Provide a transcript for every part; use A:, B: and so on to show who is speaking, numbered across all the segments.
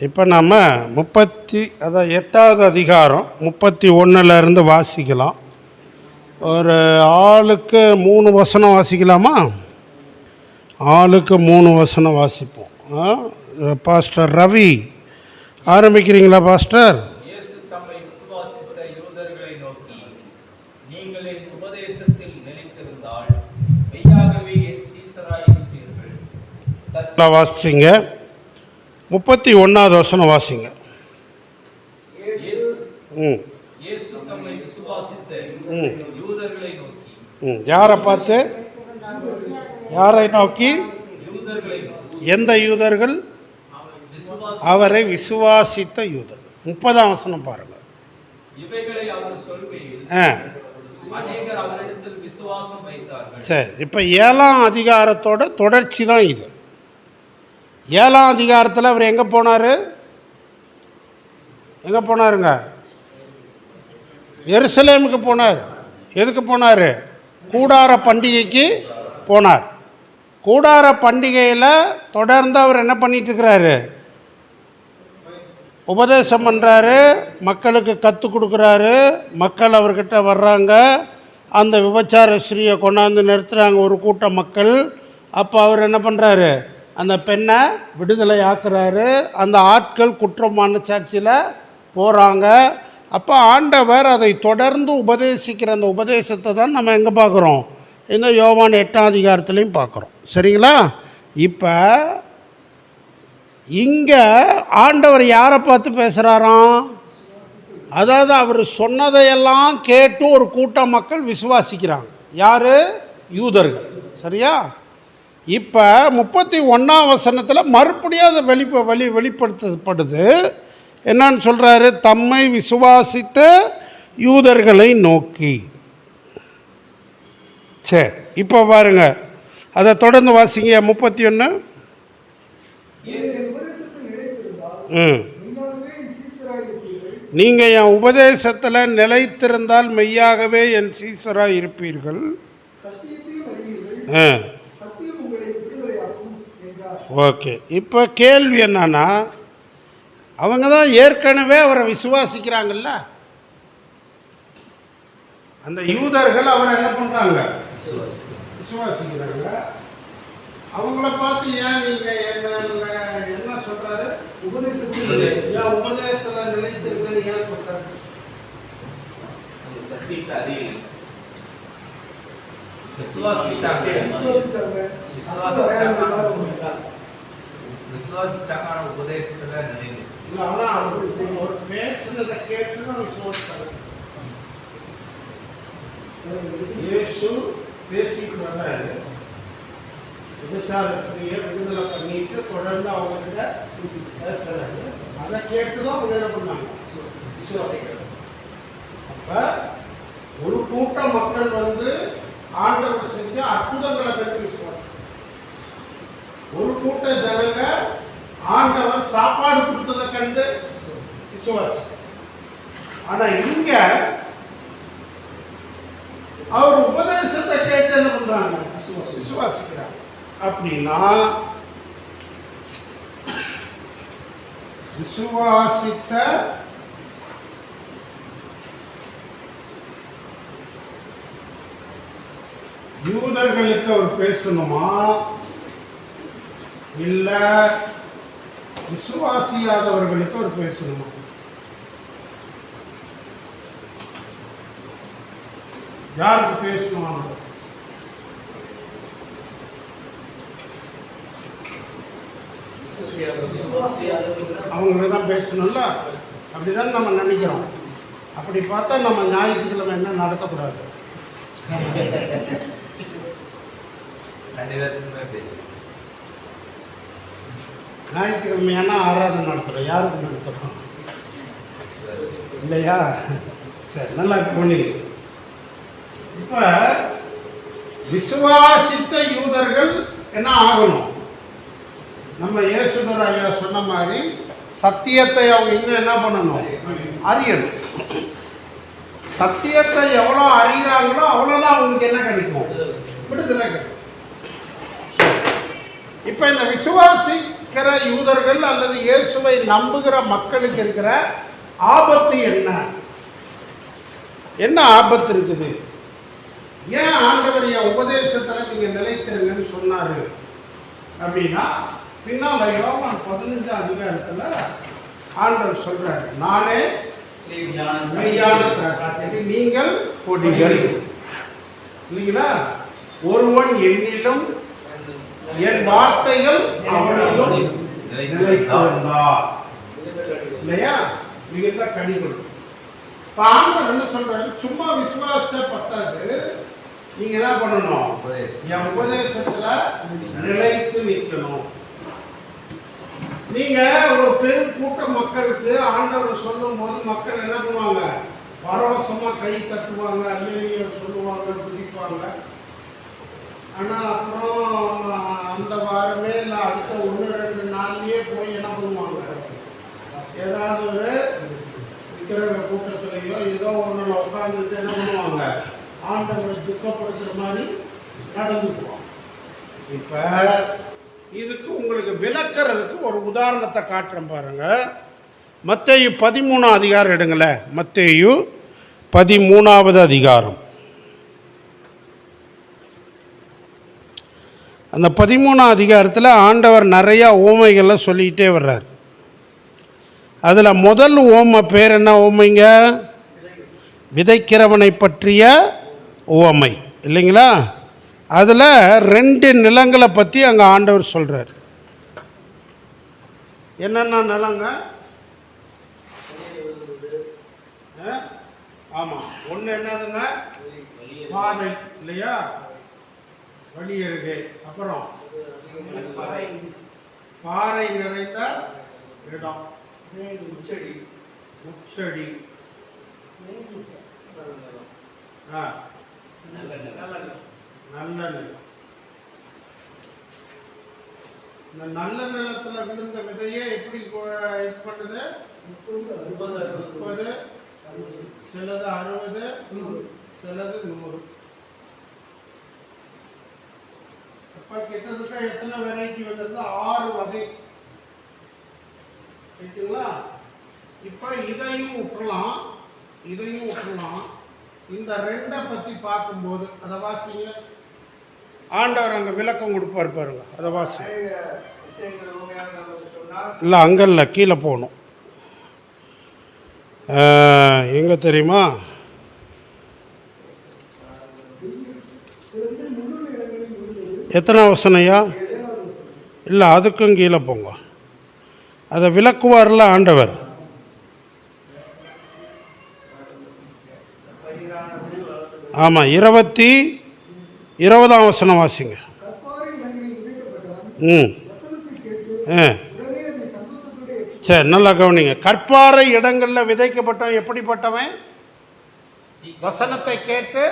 A: இப்போ நம்ம 8வது அதிகாரம் 31லேருந்து வாசிக்கலாம். ஒரு ஆளுக்கு 3 வசனம் வாசிக்கலாமா? ஆளுக்கு 3 வசனம் வாசிப்போம். பாஸ்டர் ரவி ஆரம்பிக்கிறீங்களா பாஸ்டர்? வாசிச்சிங்க. 31வது வசனம் வாசிங்க. யாரை பார்த்து? யாரை நோக்கி? எந்த யூதர்கள்? அவரை விசுவாசித்த யூதர். 30ஆம் வசனம் பாருங்க. சரி, இப்போ 7ஆம் அதிகாரத்தோட தொடர்ச்சி தான் இது. 7ஆம் அதிகாரத்தில் அவர் எங்கே போனார்? எங்கே போனாருங்க? எருசலேமுக்கு போனார். எதுக்கு போனார்? கூடார பண்டிகைக்கு போனார். கூடார பண்டிகையில் தொடர்ந்து அவர் என்ன பண்ணிட்டு இருக்கிறாரு? உபதேசம் பண்ணுறாரு, மக்களுக்கு கற்றுக் கொடுக்குறாரு. மக்கள் அவர்கிட்ட வர்றாங்க, அந்த விபச்சார ஸ்ரீயை கொண்டாந்து நிறுத்துகிறாங்க ஒரு கூட்ட மக்கள். அப்போ அவர் என்ன பண்ணுறாரு? அந்த பெண்ணை விடுதலை ஆக்குறாரு. அந்த ஆட்கள் குற்றமான சாட்சியில் போகிறாங்க. அப்போ ஆண்டவர் அதை தொடர்ந்து உபதேசிக்கிற அந்த உபதேசத்தை தான் நம்ம எங்கே பார்க்குறோம்? இந்த யோவான் 8ஆம் அதிகாரத்துலேயும் பார்க்குறோம். சரிங்களா? இப்போ இங்கே ஆண்டவர் யாரை பார்த்து பேசுகிறாராம்? அதாவது அவர் சொன்னதையெல்லாம் கேட்டு ஒரு கூட்ட மக்கள் விசுவாசிக்கிறாங்க. யார்? யூதர்கள். சரியா? இப்போ 31ஆம் வசனத்தில் மறுபடியும் அதை வெளிப்படுத்தப்படுது. என்னன்னு சொல்கிறாரு? தம்மை விசுவாசித்த யூதர்களை நோக்கி. சரி, இப்போ பாருங்க, அதை தொடர்ந்து வாசிங்க. 31. நீங்கள் என் உபதேசத்தில் நிலைத்திருந்தால் மெய்யாகவே என் சீசராக இருப்பீர்கள். ஓகே, இப்போ கேள்வி என்னன்னா, அவங்க தான் ஏற்கனவே அவரை விசுவாசிக்கிறாங்கல்ல. அந்த யூதர்கள் அவரை என்ன பண்ணுறாங்க? விசுவாசிக்கிறாங்க. அவங்கள பார்த்து ஏன் நீங்கள் என்ன சொல்கிறாரு? உபதேசத்தில் நிலைத்திருக்கிறது ஏன் சொல்கிறாரு? பேசிட்டு வர்றாரு, விபச்சார ஸ்திரியை விடுதலை பண்ணிட்டு தொடர்ந்து அவங்ககிட்ட பேசுறாரு. அதை கேட்டுதான் அவங்க என்ன பண்ணாங்க? விசுவாசிக்கிறாங்க. அப்ப ஒரு கூட்ட மக்கள் வந்து ஆண்டவர் செஞ்ச அற்புதங்களை கண்டு விசுவாசி, ஒரு கூட்ட ஜனங்க ஆண்டவர் சாப்பாடு கொடுத்ததை கண்டு விசுவாசி. ஆனா இங்க அவர் உபதேசத்தை கேட்டு என்ன பண்றாங்க? விசுவாசிக்கிறாங்க. அப்படின்னா விசுவாசித்த யூதர்களுக்கு அவர் பேசணுமா, இல்ல விசுவாசியாதவர்களுக்கு அவர் பேசணுமா? யாருக்கு பேசணும்? அவங்களுக்கு தான் பேசணும்ல. அப்படிதான் நம்ம நினைக்கிறோம். அப்படி பார்த்தா நம்ம ஞாயிற்றுக்கிழமை என்ன நடத்தக்கூடாது? ஞாயிற்றுக்கிழமையான ஆராதனை நடத்துகிறோம். யாருக்கு நடத்துகிறோம்? இல்லையா? சரி, நல்லா பண்ணி. இப்ப விசுவாசித்த யூதர்கள் என்ன ஆகணும்? நம்ம இயேசுதர் ஐயா சொன்ன மாதிரி சத்தியத்தை அவங்க இன்னும் என்ன பண்ணணும்? அறியணும். சத்தியத்தை எவ்வளோ அறிகிறாங்களோ அவ்வளோதான் அவங்களுக்கு என்ன கிடைக்கும்? விடுதலை கிடைக்கும். இப்போ இந்த விசுவாசிக்க விசுவாசிக்கிற யூதர்கள் அல்லது இயேசுவை நம்புகிற மக்களுக்கு இருக்கிற ஆபத்து என்ன? என்ன ஆபத்து இருக்குது? ஏன் ஆண்டவர் என் உபதேசத்தில் நீங்க நிலைத்திருங்கன்னு சொன்னாரு அப்படின்னா, பின்னால யோவான் 15 அதிகாரத்துல ஆண்டவர் சொல்றாரு, நானே மெய்யான திராட்சை, நீங்கள் கொடிகள். இல்லைங்களா? ஒருவன் என்னிலும் என் வார்த்தைகள் அவனிலும் நிலைத்திருந்தார். இல்லையா? நீங்க தான் கடிகள். ஆண்டவர் என்ன சொல்றாரு? சும்மா விசுவாசத்தை பத்தாது, நீங்க என்ன பண்ணணும்? என் உபதேசத்துல நிலைத்து நிற்கணும். நீங்க ஒரு பெரும் கூட்ட மக்களுக்கு ஆண்டவர் சொல்லும் போது மக்கள் என்ன பண்ணுவாங்க? பரவசமா கை தட்டுவாங்க, அல்லேலூயா சொல்லுவாங்க, துதிப்பாங்க. ஆனா அப்புறம் அந்த வாரமே இல்லை, அடுத்த 1-2 நாள்லயே போய் என்ன பண்ணுவாங்க? ஏதாவது ஒரு விக்கிரக கூட்டத்திலேயோ ஏதோ ஒன்றுல உட்காந்துட்டு என்ன பண்ணுவாங்க? ஆண்டவரை துக்கப்படுத்துற மாதிரி நடந்துக்குவோம். இப்ப இதுக்கு உங்களுக்கு விளக்குறதுக்கு ஒரு உதாரணத்தை காட்டுறேன் பாருங்க. மத்தேயு 13 அதிகாரம் எடுங்களேன். மத்தேயு 13 அதிகாரம். அந்த 13 அதிகாரத்தில் ஆண்டவர் நிறைய ஓமைகளை சொல்லிக்கிட்டே வர்றார். அதில் முதல் ஓமை பேர் என்ன ஓமைங்க? விதைக்கிறவனை பற்றிய ஓமை, இல்லைங்களா? அதில் 2 நிலங்களை பற்றி அங்கே ஆண்டவர் சொல்கிறார். என்னென்ன நிலங்க? ஆமாம், ஒன்று என்னதுங்க? பாதை, இல்லையா? வழி அருகே. அப்புறம் பாறை நிறைந்த இடம், முச்செடி, நல்ல நிலம். இந்த நல்ல நிலத்துல விழுந்த விதையே எப்படி இது பண்ணுது? 30, சிலது 60, சிலது 100. அப்ப கிட்டத்தட்ட எத்தனை வெரைட்டி வந்தது? 6 வகை. சரிங்களா? இப்ப இதையும் விட்டுலாம், இதையும் விட்டுலாம். இந்த 2 பத்தி பார்க்கும்போது அதை வாசிங்க. ஆண்டவர் அங்கே விளக்கம் கொடுப்பார் பாருங்க, அதை வாசி. இல்லை அங்கே இல்லை, கீழே போகணும். எங்கே தெரியுமா? எத்தனை வசனையா? இல்லை, அதுக்கும் கீழே போங்க. அதை விளக்குவார்ல ஆண்டவர். ஆமாம், 20 வசனம் வாசிங்க. சரி, நல்லா கவனிங்க. கற்பாறை இடங்களில் விதைக்கப்பட்டவன் எப்படிப்பட்டவன்? வசனத்தை கேட்டு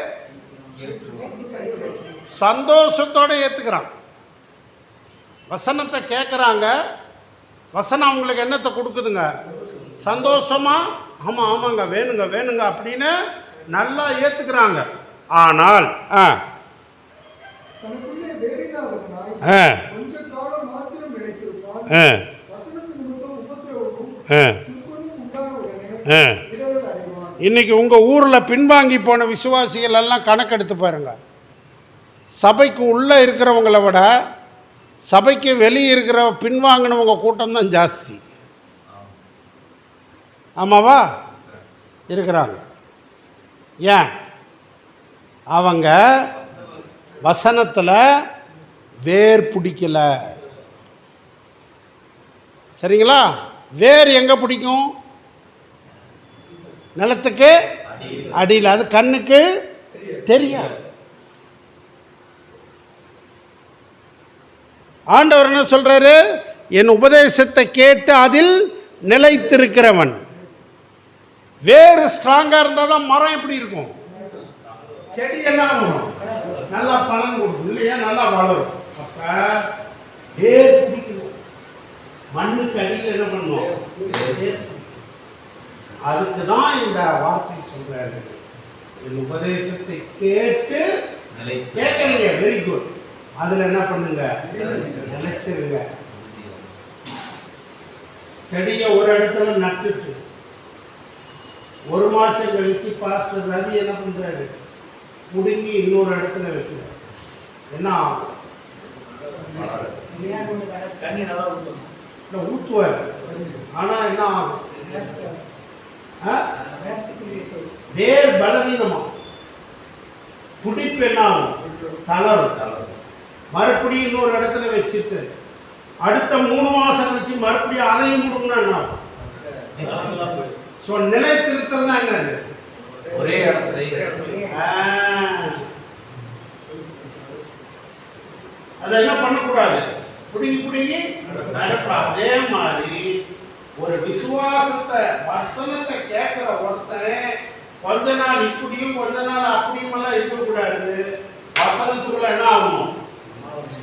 A: சந்தோஷத்தோட ஏற்றுக்கிறான். வசனத்தை கேட்குறாங்க, வசனம் அவங்களுக்கு என்னத்தை கொடுக்குதுங்க? சந்தோஷமா, ஆமாம் ஆமாங்க, வேணுங்க வேணுங்க அப்படின்னு நல்லா ஏற்றுக்கிறாங்க. ஆனால் இன்னைக்கு உங்கள் ஊரில் பின்வாங்கி போன விசுவாசிகள் எல்லாம் கணக்கெடுத்து பாருங்க. சபைக்கு உள்ளே இருக்கிறவங்கள விட சபைக்கு வெளியே இருக்கிற பின்வாங்கினவங்க கூட்டம் தான் ஜாஸ்தி. ஆமாவா? இருக்கிறாங்க. ஏன்? அவங்க வசனத்தில் வேர் பிடிக்கல. சரிங்களா? வேர் எங்கே பிடிக்கும்? நிலத்துக்கு அடியில். அது கண்ணுக்கு தெரியாது. ஆண்டவர் என்ன சொல்றாரு? என் உபதேசத்தை கேட்டு அதில் நிலைத்திருக்கிறவன். வேறு ஸ்ட்ராங்கா இருந்தால் தான் மரம் எப்படி இருக்கும்? செடி எல்லாம் நல்லா பலன் கொடுக்கும், இல்லையா? நல்லா வளரும். அப்ப வேர் பிடிக்கணும், மண்ணுக்கு அடியில் என்ன பண்ணும்? அதுக்கு தான் இந்த வார்த்தை சொல்றாரு, என் உபதேசத்தை கேட்டு கேட்கறீங்க, வெரி குட். அதுல என்ன பண்ணுங்க? நிலைச்சிருங்க. செடியை ஒரு இடத்துல நட்டுட்டு ஒரு மாசம் கழிச்சு பாஸ்டர் ரவி என்ன பண்றாரு, புடுங்கி இன்னொரு இடத்துல வைக்கிறார். என்ன ஆகும்? ஊத்துவார். ஆனா என்ன ஆகும்? வேர் பலவீனமா, துடிப்பு என்ன ஆகும்? தளரும். மறுபடியும் இன்னொரு இடத்துல வச்சுட்டு அடுத்த 3 மாசம் கழிச்சு மறுபடியும் அதையும் கொடுக்கணும். என்ன ஆகும்? நிலை திருத்தம் தான் என்னது? ஒரே இடத்துல அதை என்ன பண்ணக்கூடாது, புடுங்கி நடக்கூடாது. அதே மாதிரி ஒரு விசுவாசத்தை வசனத்தை கேட்கிற ஒருத்தன் கொஞ்ச நாள் இப்படியும் கொஞ்ச நாள் அப்படியும் எல்லாம் இருக்கக்கூடாது. வசனத்துக்குள்ள என்ன ஆகணும்?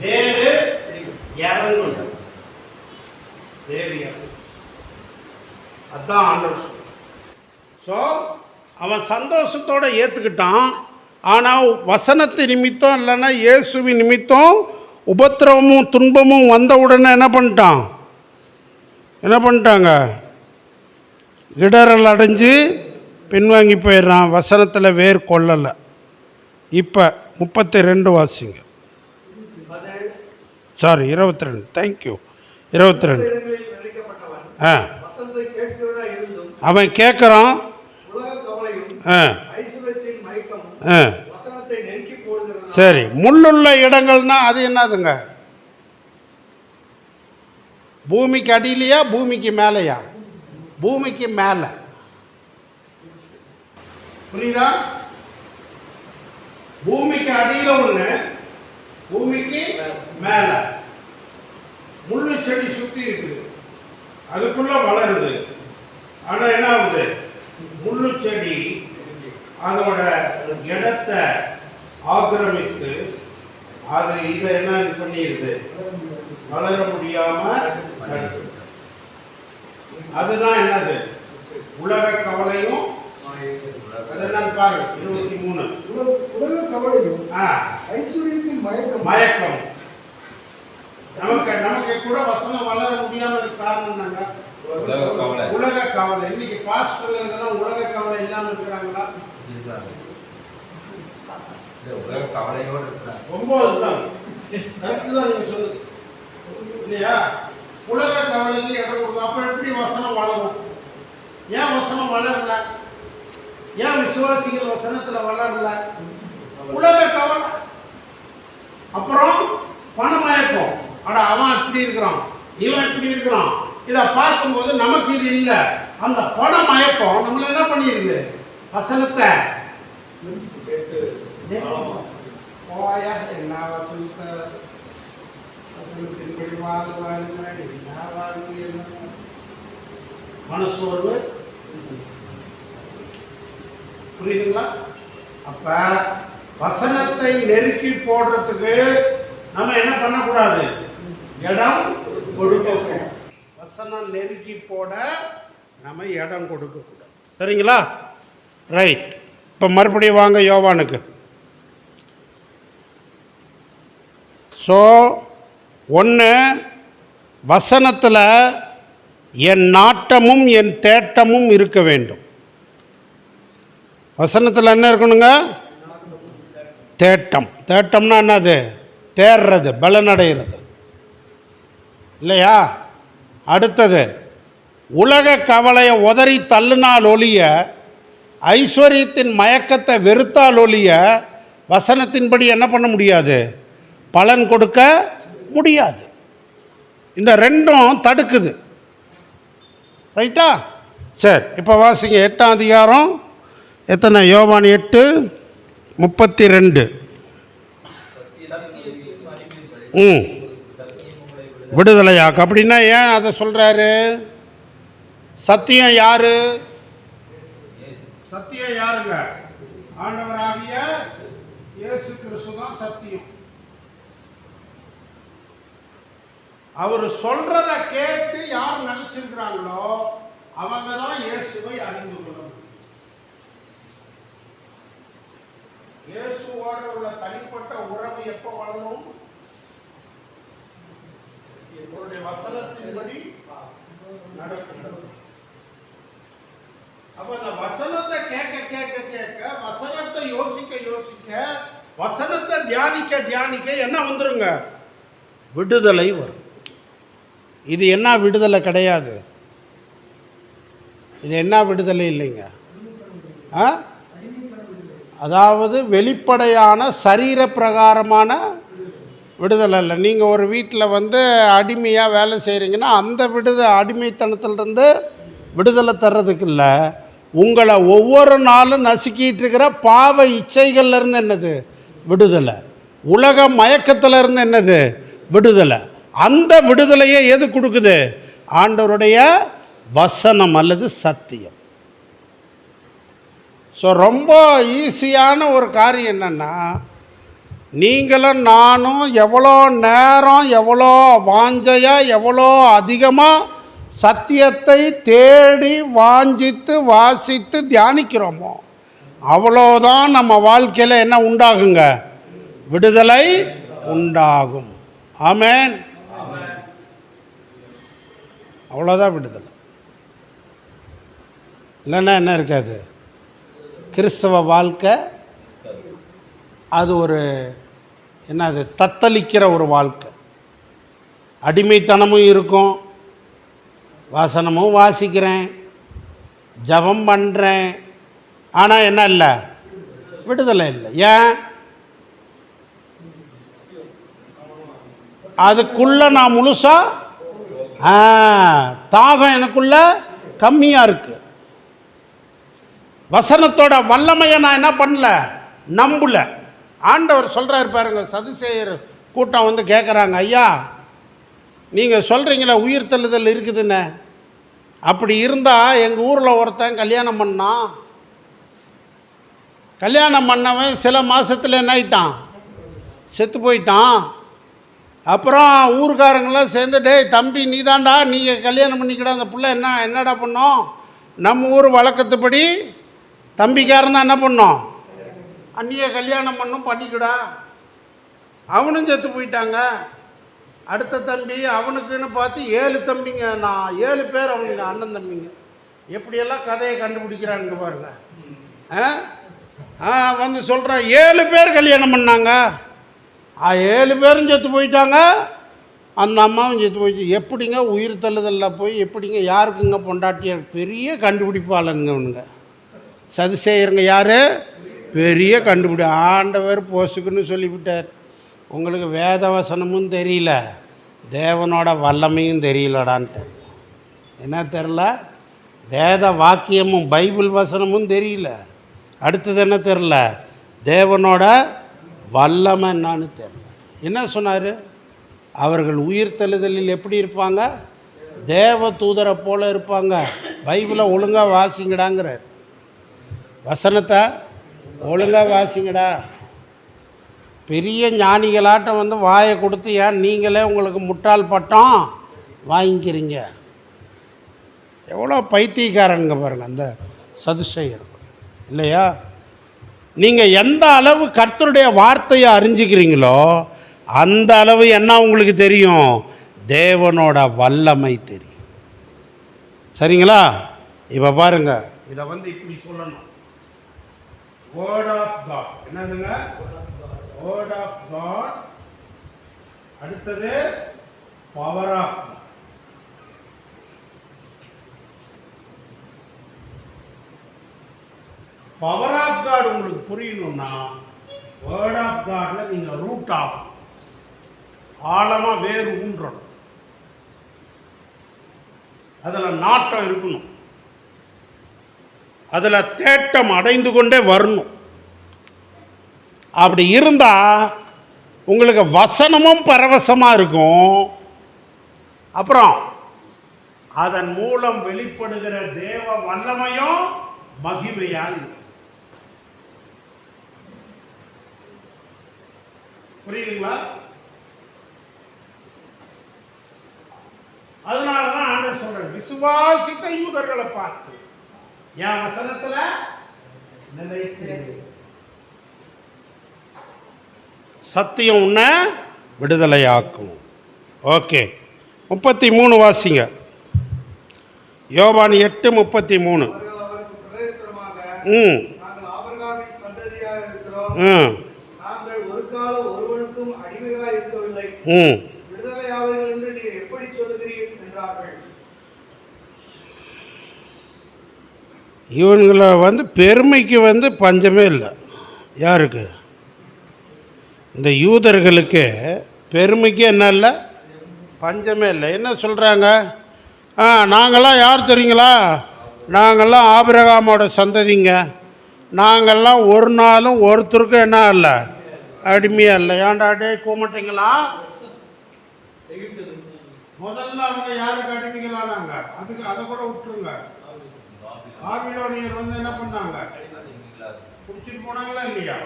A: வேறு இறங்கணும். வேறு இறங்கணும். அதான் ஆண்டவர். ஸோ அவன் சந்தோஷத்தோடு ஏற்றுக்கிட்டான். ஆனால் வசனத்து நிமித்தம் இல்லைன்னா இயேசுவின் நிமித்தம் உபத்திரவமும் துன்பமும் வந்த உடனே என்ன பண்ணிட்டாங்க? இடரல் அடைஞ்சு பின்வாங்கி போயிடுறான். வசனத்தில் வேர் கொள்ளலை. இப்போ 32 வாசிங்க. சாரி 22. தேங்க்யூ. 22. அவன் கேட்குறான். சரி, முள்ளுள்ள இடங்கள்னா அது என்னதுங்க? பூமிக்கு அடியிலையா பூமிக்கு மேலையா? பூமிக்கு மேல. புரியுதா? பூமிக்கு அடியில ஒண்ணு, பூமிக்கு மேல. முள்ளு செடி சுத்தி இருக்கு, அதுக்குள்ள வளருது. ஆனா என்ன ஆகுது? முள்ளு செடி அதோட இடத்தை ஆக்கிரமித்து அது இதை என்ன பண்ணிடுது? வளர முடியாம. அதுதான் என்னது? உலக கவலையும். அதெல்லாம் பாருங்க 23.
B: உலக கவலையும் ஐஸ்வர்யத்தின்
A: மயக்கம். நமக்கு கூட வசனம் வளர முடியாம காரணம் என்னங்க? உலக கவலை. இன்னைக்கு பாஸ்டர்கள் உலக கவலை இல்லாம இருக்கிறாங்களா?
C: உலக கவலையோடு இருக்கிறாங்க.
A: 9 தான் கரெக்ட் தான் நீங்க சொல்லுது இல்லையா? உலக கவலைக்கு இடம் கொடுக்கும். அப்ப எப்படி வசனம் வளரும்? ஏன் வசனம் வளரல? ஏன் விசுவாசிகள் வசனத்துல வளரல? உலக கவலை. அப்புறம் பணமயக்கம். அட அவன் இப்படி இருக்கிறான், இவன் இப்படி இருக்கிறான். இதை பார்க்கும்போது நமக்கு இது இல்லை. அந்த பணமயக்கம் நம்மள என்ன பண்ணிருக்கு? வசனத்தை போயா என்ன வசனத்தை வசனத்தின்படி மனசோர்வு. புரியுதுங்களா? அப்ப வசனத்தை நெருக்கி போடுறதுக்கு நம்ம என்ன பண்ணக்கூடாது? இடம் கொடுக்கக்கூடாது. வசனம் நெருக்கி போட நம்ம இடம் கொடுக்கக்கூடாது. சரிங்களா? ரைட். இப்போ மறுபடியும் வாங்க யோவானுக்கு. ஸோ ஒன்று, வசனத்தில் என் நாட்டமும் என் தேட்டமும் இருக்க வேண்டும். வசனத்தில் என்ன இருக்கணுங்க? தேட்டம். தேட்டம்னா என்னது? தேர்றது, பலனடைகிறது இல்லையா? அடுத்தது, உலக கவலையை உதறி தள்ளினால் ஒழிய, ஐஸ்வர்யத்தின் மயக்கத்தை வெறுத்தால் ஒழிய வசனத்தின்படி என்ன பண்ண முடியாது? பலன் கொடுக்க முடியாது. இந்த ரெண்டும் தடுக்குது. ரைட்டா? சரி, இப்போ வாசிங்க 8ஆம் அதிகாரம். எத்தனை? யோவான் 8:32. விடுதலையாக்கு. அப்படின்னா ஏன் அதை சொல்றாரு? சத்தியம் யாரு? சத்தியம் யாருங்க? ஆண்டவராகிய இயேசு கிறிஸ்து தான் சத்தியம். அவர் சொல்றத கேட்டு யார் நினைச்சிருக்கிறாங்களோ அவங்க தான் இயேசுவை அறிந்து கொள்ளணும். இயேசுவோட உள்ள தனிப்பட்ட உறவு எப்ப வளரும்? இவருடைய வசனத்தின்படி நடக்கும். அப்ப அந்த வசனத்தை கேட்க கேட்க கேட்க, வசனத்தை யோசிக்க யோசிக்க, வசனத்தை தியானிக்க தியானிக்க என்ன வந்துருங்க? விடுதலை வரும். இது என்ன விடுதலை கிடையாது, இது என்ன விடுதலை இல்லைங்க. அதாவது வெளிப்படையான சரீர பிரகாரமான விடுதலை இல்லை. நீங்கள் ஒரு வீட்டில் வந்து அடிமையாக வேலை செய்கிறீங்கன்னா அந்த அடிமைத்தனத்திலிருந்து விடுதலை தர்றதுக்கு இல்லை, உங்களை ஒவ்வொரு நாளும் நசுக்கிட்டு இருக்கிற பாவ இச்சைகள்லேருந்து என்னது விடுதலை, உலக மயக்கத்திலிருந்து என்னது விடுதலை. அந்த விடுதலையை எது கொடுக்குது? ஆண்டவருடைய வசனம் அல்லது சத்தியம். ஸோ ரொம்ப ஈஸியான ஒரு காரியம் என்னென்னா, நீங்களும் நானும் எவ்வளோ நேரம் எவ்வளோ வாஞ்சையாக எவ்வளோ அதிகமாக சத்தியத்தை தேடி வாஞ்சித்து வாசித்து தியானிக்கிறோமோ அவ்வளோதான் நம்ம வாழ்க்கையில் என்ன உண்டாகுங்க? விடுதலை உண்டாகும். ஆமென். அவ்வளோதான் விடுதலை. இல்லைன்னா என்ன இருக்காது? கிறிஸ்தவ வாழ்க்கை அது ஒரு என்னது தத்தளிக்கிற ஒரு வாழ்க்கை. அடிமைத்தனமும் இருக்கும், வசனமும் வாசிக்கிறேன், ஜபம் பண்ணுறேன், ஆனால் என்ன இல்லை? விடுதலை இல்லை. ஏன்? அதுக்குள்ளே நான் முழுசாக தாகம் எனக்குள்ள கம்மியாக இருக்கு. வசனத்தோட வல்லமையை நான் என்ன பண்ணல? நம்பல. ஆண்டவர் சொல்கிறாரு பாருங்க, சதுசேயர் கூட்டம் வந்து கேட்குறாங்க, ஐயா நீங்கள் சொல்கிறீங்களே உயிர் தள்ளுதல் இருக்குதுன்னு, அப்படி இருந்தால் எங்கள் ஊரில் ஒருத்தன் கல்யாணம் பண்ணான், கல்யாணம் பண்ணவன் சில மாதத்தில் என்ன ஆயிட்டான்? செத்து போயிட்டான். அப்புறம் ஊருக்காரங்களாம் சேர்ந்து, டேய் தம்பி நீ தாண்டா, நீங்கள் கல்யாணம் பண்ணிக்கிட, அந்த பிள்ளை என்னடா பண்ணோம்? நம்ம ஊர் வழக்கத்துப்படி தம்பிக்காரன் தான் என்ன பண்ணோம்? அண்ணியை கல்யாணம் பண்ணிக்கிடா. அவனும் செத்து போயிட்டாங்க. அடுத்த தம்பி அவனுக்குன்னு பார்த்து 7 தம்பிங்க, நான் 7 பேர் அவனுங்க அண்ணன் தம்பிங்க. எப்படியெல்லாம் கதையை கண்டுபிடிக்கிறான்னு பாருங்க. வந்து சொல்கிறான் 7 பேர் கல்யாணம் பண்ணாங்க, 7 பேரும் செத்து போயிட்டாங்க, அந்த அம்மாவும் செத்து போயிடுச்சு. எப்படிங்க உயிர் தள்ளுதலில் போய் எப்படிங்க யாருக்குங்க பொண்டாட்டிய? பெரிய கண்டுபிடிப்பாளனுங்க அவனுங்க சதுசேயருங்க. யார்? பெரிய கண்டுபிடி. ஆண்டவர் போசுக்குன்னு சொல்லிவிட்டார். உங்களுக்கு வேத வசனமும் தெரியல, தேவனோட வல்லமையும் தெரியலடான்ட்டு. என்ன தெரில? வேத வாக்கியமும் பைபிள் வசனமும் தெரியல. அடுத்தது என்ன தெரில? தேவனோட வல்லமை என்னான்னு தெரியல. என்ன சொன்னார்? அவர்கள் உயிர் தள்ளுதலில் எப்படி இருப்பாங்க? தேவ தூதரை போல இருப்பாங்க. பைபிளை ஒழுங்காக வாசிங்கடாங்கிறார். வசனத்தை ஒழுங்காக வாசிங்கடா. பெரிய ஞானிகளாட்டம் வந்து வாயை கொடுத்து ஏன் நீங்களே உங்களுக்கு முட்டாள் பட்டம் வாங்கிக்கிறீங்க? எவ்வளோ பைத்தியக்காரங்க பாருங்கள் அந்த சதுசேயர், இல்லையா? நீங்கள் எந்த அளவு கர்த்தருடைய வார்த்தையை அறிஞ்சிக்கிறீங்களோ அந்த அளவு என்ன உங்களுக்கு தெரியும்? தேவனோட வல்லமை தெரியும். சரிங்களா? இப்போ பாருங்க, இதை வந்து இப்படி சொல்லணும். Word of God. என்னதுங்க? Word of God. அடுத்தது power of God. Power of God உங்களுக்கு புரியணும்னா வேர்ட் ஆஃப் காட்ல நீங்க ரூட் ஆஃப் ஆழமா வேறு ஊன்றணும், அதில் நாட்டம் இருக்கணும், அதில் தேட்டம் அடைந்து கொண்டே வரணும். அப்படி இருந்தால் உங்களுக்கு வசனமும் பரவசமாக இருக்கும். அப்புறம் அதன் மூலம் வெளிப்படுகிற தேவ வல்லமையும் மகிமையாக இருக்கும். புரியுதுங்களா? அதனாலதான் ஆண்டவர் சொல்றார், விசுவாசித்த யூதர்களை பார்த்து என் வசனத்துல நிலைத்திரு. சத்தியம் உன்னை விடுதலையாக்கும். ஓகே, 33 வாசிங்க. யோவான் 8:33.
B: அவர்கள் அவருக்கு பிரதியுத்தரமாக,
A: ம்
B: நாங்கள் ஆபிரகாமின் சந்ததியாக இருக்கிறோம்.
A: ம்
B: நாங்கள் ஒரு காலம் ஒருவனுக்கும் அடிமையாக இருக்கவில்லை.
A: ம்
B: விடுதலையாவீர்கள் என்று நீர் எப்படி சொல்லுகிறீர் என்றார்கள்.
A: இவங்களை பெருமைக்கு பஞ்சமே இல்லை. யாருக்கு? இந்த யூதர்களுக்கு பெருமைக்கு என்ன இல்லை? பஞ்சமே இல்லை. என்ன சொல்கிறாங்க? நாங்கள்லாம் யார் தெரியுங்களா? நாங்கள்லாம் ஆபிரகாமோட சந்ததிங்க. நாங்கள்லாம் ஒரு நாளும் ஒருத்தருக்கும் என்ன இல்லை? அடிமையாக இல்லை. ஏன்டா டே கூமட்டிங்களா? முதல்ல அவங்க யாருக்கு அடிமைகளானாங்க? அதுக்கு அதை கூட விட்டுருங்க. பாபிலோனியர் என்ன பண்ணாங்க? பிடிச்சிட்டு போனாங்களா இல்லையா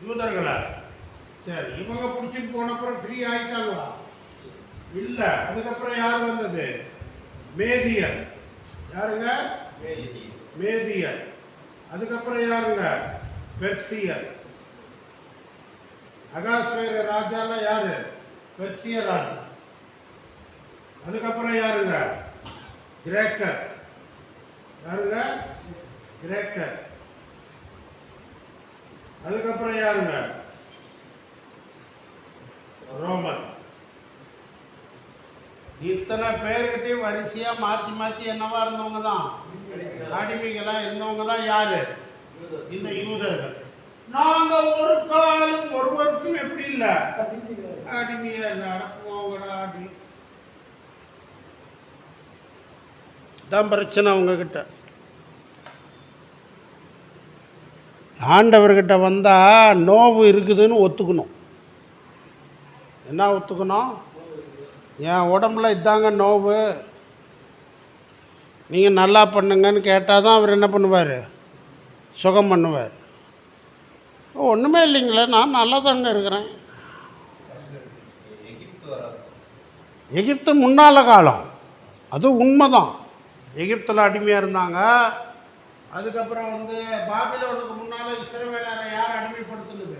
A: யூதர்களை? சரி, இவங்க பிடிச்சிட்டு போனப்புறம் ஃப்ரீ ஆயிட்டாங்களா? இல்லை. அதுக்கப்புறம் யார் வந்தது? மேதியர். யாருங்க? மேதியர். அதுக்கப்புறம் யாருங்க? பெர்சியர். அகாஸ்வேர ராஜாலாம் யாரு? பெர்சிய ராஜா. அதுக்கப்புறம் யாருங்க? கிரேக்கர். யாருங்க? கிரேக்கர். அதுக்கப்புறம் யாருங்க? ரோமன். இத்தனை பேர்கிட்டையும் வரிசையா மாற்றி மாற்றி என்னவா இருந்தவங்க தான்? அடிமைகளா இருந்தவங்க தான் யாரு? இந்த யூதர்கள். நாங்க ஒரு காலம் ஒருவருக்கும் எப்படி இல்லை? அடிமையா இல்லை. அடக்குவாங்கடா அடி. தான் பிரச்சனை அவங்கக்கிட்ட. ஆண்டவர்கிட்ட வந்தால் நோவு இருக்குதுன்னு ஒத்துக்கணும். என்ன ஒத்துக்கணும்? என் உடம்புல இதாங்க நோவு, நீங்கள் நல்லா பண்ணுங்கன்னு கேட்டால் தான் அவர் என்ன பண்ணுவார்? சுகம் பண்ணுவார். ஒன்றுமே இல்லைங்களே, நான் நல்லா தாங்க இருக்கிறேன். எகிப்து முன்னால காலம், அது உண்மைதான். எகிப்தில் அடிமையாக இருந்தாங்க. அதுக்கப்புறம் பாபிலோனுக்கு முன்னால் இஸ்ரவேலரை யார் அடிமைப்படுத்தினது?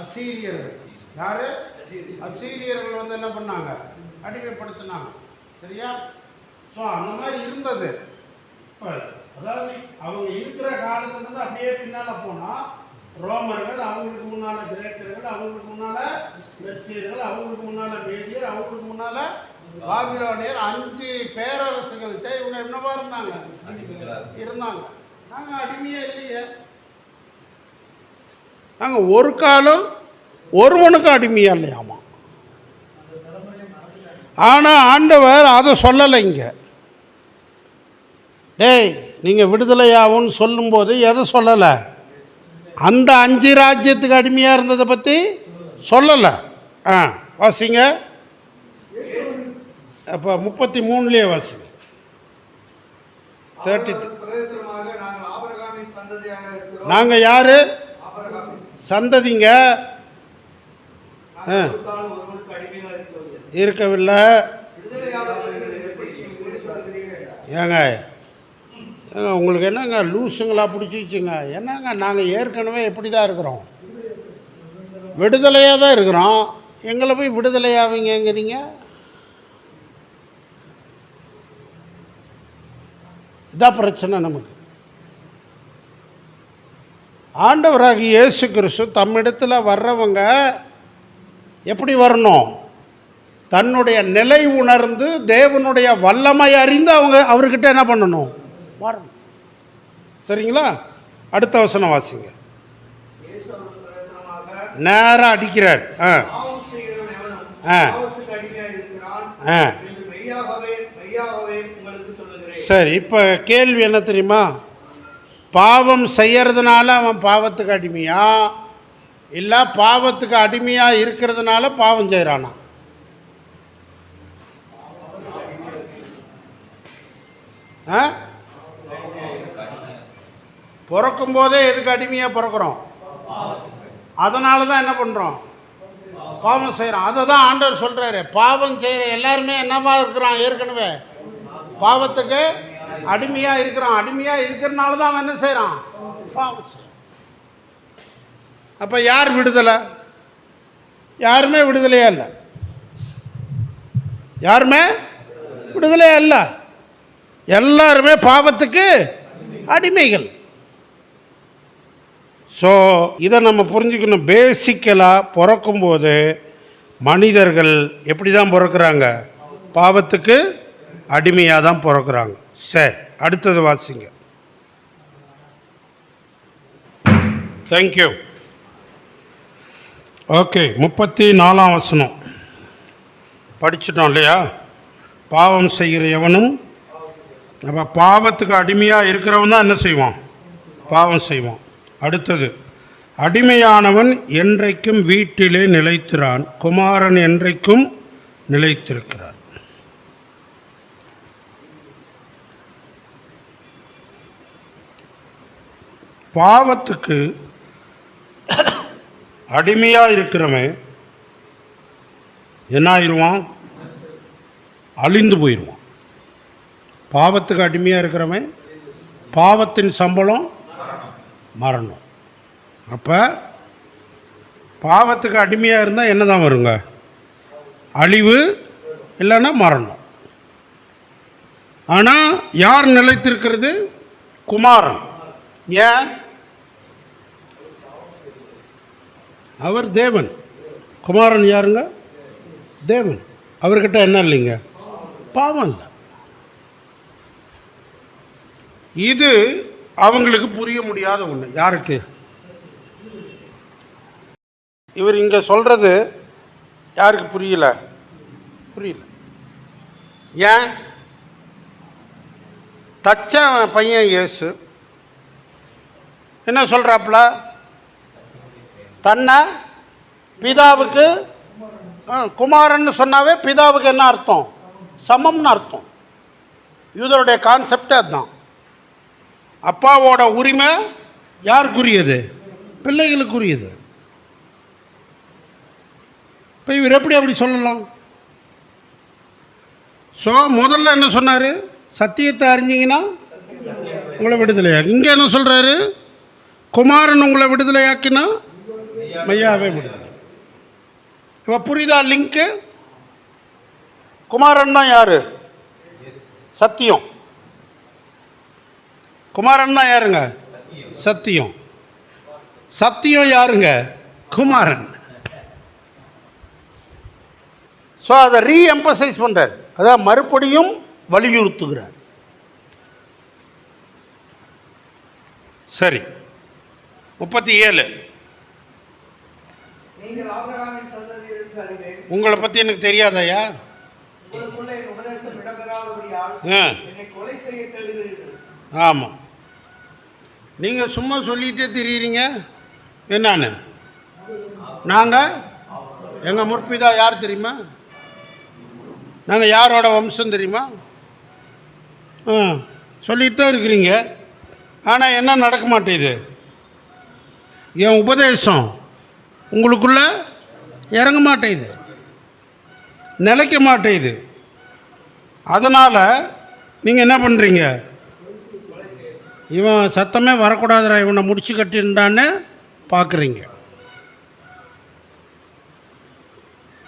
A: அசீரியர்கள். யார்? அசீரியர்கள் என்ன பண்ணாங்க? அடிமைப்படுத்தினாங்க. சரியா? ஸோ அந்த மாதிரி இருந்தது. இப்போ அதாவது அவங்க இருக்கிற காலத்துலேருந்து அப்படியே பின்னால் போனால் ரோமர்கள், அவங்களுக்கு முன்னால் கிரேக்கர்கள், அவங்களுக்கு முன்னால் பெர்சியர்கள், அவங்களுக்கு முன்னால் மேதியர், அவங்களுக்கு முன்னால் பாபிலோனியர். 5 பேரரசுகள்கிட்ட இவங்க என்னவா இருந்தாங்க? நாங்கள் அடிமையே இல்லையே. நாங்கள் ஒரு காலம் ஒருவனுக்கு அடிமையா இல்லையாமா. ஆனால் ஆண்டவர் அதை சொல்லலை. இங்கே டேய் நீங்கள் விடுதலையாகும்னு சொல்லும்போது எதை சொல்லலை? அந்த 5 ராஜ்யத்துக்கு அடிமையாக இருந்ததை பற்றி சொல்லலை. வாசிங்க. அப்போ 33 வாசிங்க. 33. நாங்கள் யாரு? சந்ததிங்க. இருக்கவில்லை. ஏங்க உங்களுக்கு என்னங்க லூசுங்களா பிடிச்சிச்சுங்க? என்னங்க நாங்கள் ஏற்கனவே எப்படி தான் இருக்கிறோம்? விடுதலையாக தான் இருக்கிறோம். எங்களை போய் விடுதலையாவீங்கிறீங்க? இதான் பிரச்சனை நமக்கு. ஆண்டவராகிய இயேசு கிறிஸ்து தம்மிடத்தில் வர்றவங்க எப்படி வரணும்? தன்னுடைய நிலை உணர்ந்து தேவனுடைய வல்லமை அறிந்து அவர்கிட்ட என்ன பண்ணணும்? வரணும். சரிங்களா? அடுத்த வசனம் வாசிங்க. நேராக அடிக்கிறார். சரி, இப்போ கேள்வி என்ன தெரியுமா? பாவம் செய்யறதுனால அவன் பாவத்துக்கு அடிமையா, இல்லை பாவத்துக்கு அடிமையாக இருக்கிறதுனால பாவம் செய்கிறானா? பிறக்கும் போதே எதுக்கு அடிமையாக பிறக்கிறோம்? அதனால தான் என்ன பண்ணுறோம்? பாவம் செய்கிறோம். அதை தான் ஆண்டவர் சொல்கிறாரு. பாவம் செய்கிற எல்லாருமே என்னவா இருக்கிறான்? ஏற்கனவே பாவத்துக்கு அடிமையாக இருக்கிறான். அடிமையாக இருக்கிறனால தான் அவன் என்ன செய்கிறான்? பாவம் செய்கிறான். அப்போ யார் விடுதலை? யாருமே விடுதலையா இல்லை. யாருமே விடுதலையா இல்லை. எல்லாருமே பாவத்துக்கு அடிமைகள். ஸோ இதை நம்ம புரிஞ்சுக்கணும். பேசிக்கலாக பிறக்கும்போது மனிதர்கள் எப்படி தான் பிறக்கிறாங்க? பாவத்துக்கு அடிமையாக தான் பிறக்கிறாங்க. சரி, அடுத்தது வாசிங்க. தேங்க்யூ. ஓகே, 34ஆம் வசனம் படிச்சிட்டோம் இல்லையா? பாவம் செய்கிற எவனும், அப்போ பாவத்துக்கு அடிமையாக இருக்கிறவன் தான் என்ன செய்வான்? பாவம் செய்வான். அடுத்தது, அடிமையானவன் என்றைக்கும் வீட்டிலே நிலைத்திரான், குமாரன் என்றைக்கும் நிலைத்திருக்கிறார். பாவத்துக்கு அடிமையாக இருக்கிறவன் என்ன ஆயிடுவான்? அழிந்து போயிடுவான். பாவத்துக்கு அடிமையாக இருக்கிறவன், பாவத்தின் சம்பளம் மரணம். அப்போ பாவத்துக்கு அடிமையாக இருந்தால் என்ன தான் வருங்க? அழிவு, இல்லைன்னா மரணம். ஆனால் யார் நிலைத்திருக்கிறது? குமாரன். ஏன்? அவர் தேவன். குமாரன் யாருங்க? தேவன். அவர்கிட்ட என்ன இல்லைங்க? பாவம் இல்லை. இது அவங்களுக்கு புரிய முடியாத ஒன்று. யாருக்கு? இவர் இங்கே சொல்கிறது யாருக்கு புரியல? ஏன்? தச்ச பையன் இயேசு என்ன சொல்கிறாப்புல? தன்னை பிதாவுக்கு குமாரன்னு சொன்னாவே பிதாவுக்கு என்ன அர்த்தம்? சமம்னு அர்த்தம். யூதருடைய கான்செப்டே அதுதான். அப்பாவோட உரிமை யாருக்குரியது? பிள்ளைகளுக்குரியது. இப்போ இவர் எப்படி அப்படி சொல்லலாம்? ஸோ முதல்ல என்ன சொன்னார்? சத்தியத்தை அறிஞ்சிங்கன்னா உங்களை விடுதலையாக்கு. இங்கே என்ன சொல்கிறாரு? குமாரன் உங்களை விடுதலையாக்கினா மையாவே விடுதலை. இப்போ புரியுதா லிங்க்கு? குமாரன் தான் யாரு? சத்தியம். குமாரன் தான் யாருங்க? சத்தியம். சத்தியம் யாருங்க? குமாரன். ஸோ அதை ரீஎம்பசைஸ் பண்ணுறார். அதான் மறுபடியும் வலியுறுத்துகிறார். சரி, 37.
B: நீங்கள் ஆபிரகாமின் சந்ததியிலிருந்து அறிவேன்.
A: உங்களை பற்றி எனக்கு தெரியாதயா?
B: உங்களுக்குள்ள என் உபதேசம் இடம்பெறாதபடியால் என்னை கொலை செய்ய தேடுகிறீர்கள்.
A: ஆமாம், நீங்கள் சும்மா சொல்லிகிட்டே தெரியுறீங்க. என்னான்னு? நாங்கள் எங்கள் முற்பிதா யார் தெரியுமா? நாங்கள் யாரோட வம்சம் தெரியுமா? சொல்லிட்டு தான் இருக்கிறீங்க. ஆனால் என்ன நடக்க மாட்டேங்குது? என் உபதேசம் உங்களுக்குள்ள இறங்க மாட்டேங்குது, நிலைக்க மாட்டேங்குது. அதனால் நீங்கள் என்ன பண்ணுறீங்க? இவன் சத்தமே வரக்கூடாதுடா, இவனை முடிச்சு கட்டியிருந்தான்னு பார்க்குறீங்க.